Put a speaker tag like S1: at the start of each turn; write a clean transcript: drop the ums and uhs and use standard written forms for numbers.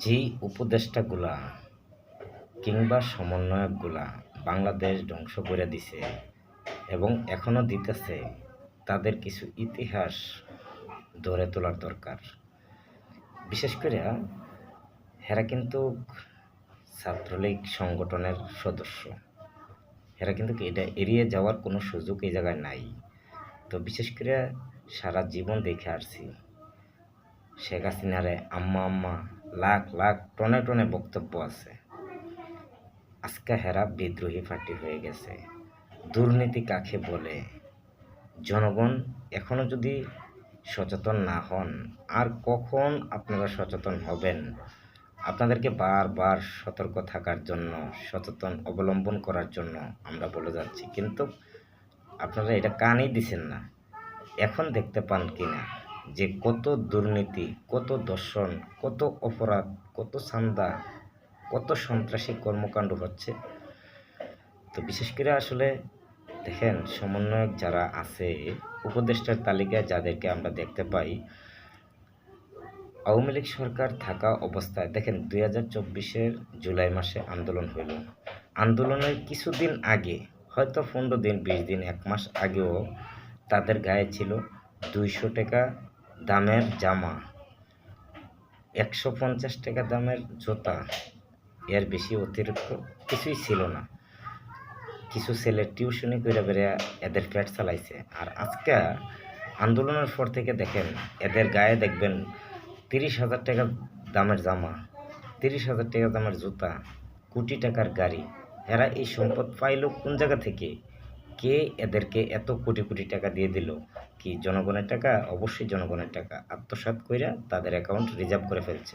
S1: যেই উপদেষ্টাগুলা কিংবা সমন্বয়কগুলা বাংলাদেশ ধ্বংস করে দিছে এবং এখনো দিতেছে, তাদের কিছু ইতিহাস ধরে তোলার দরকার। বিশেষ করে এরা কিন্তু ছাত্রলীগ সংগঠনের সদস্য। এরা কিন্তু এটা এড়িয়ে যাওয়ার কোনো সুযোগ এই জায়গায় নাই। তো বিশেষ করে সারা জীবন দেখে আসছি শেখ হাসিনারে আম্মা আম্মা লাখ লাখ টনে টনে বক্তব্য আছে। আজকে হেরা বিদ্রোহী পার্টি হয়ে গেছে। দুর্নীতি কাকে বলে জনগণ এখনো যদি সচেতন না হন, আর কখন আপনারা সচেতন হবেন? আপনাদেরকে বারবার সতর্ক থাকার জন্য, সচেতন অবলম্বন করার জন্য আমরা বলে যাচ্ছি, কিন্তু আপনারা এটা কানই দিছেন না। এখন দেখতে পান কিনা যে কত দুর্নীতি, কত দর্শন, কত অপরাধ, কত চাঁদা, কত সন্ত্রাসী কর্মকাণ্ড হচ্ছে। তো বিশেষ করে আসলে দেখেন, সমন্বয়ক যারা আছে, উপদেষ্টার তালিকায় যাদেরকে আমরা দেখতে পাই, আওয়ামী লীগ সরকার থাকা অবস্থায় দেখেন 2024-এর জুলাই মাসে আন্দোলন হইল। আন্দোলনের কিছুদিন আগে, হয়তো 15 দিন, 20 দিন, 1 মাস আগেও তাদের গায়ে ছিল 200 টাকা দামের জামা, 150 টাকা দামের জুতা, এর বেশি অতিরিক্ত কিছুই ছিল না। কিছু ছেলে টিউশনি করে বেড়ে এদের পেট চালাইছে। আর আজকে আন্দোলনের পর থেকে দেখেন এদের গায়ে দেখবেন 30,000 টাকা দামের জামা, 30,000 টাকা দামের জুতা, কোটি টাকার গাড়ি। এরা এই সম্পদ পাইল কোন জায়গা থেকে? কে এদেরকে এত কোটি কোটি টাকা দিয়ে দিল? কি জনগণের টাকা? অবশ্যই জনগণের টাকা। আত্মসাৎ কইরা তাদের অ্যাকাউন্ট রিজার্ভ করে ফেলছে।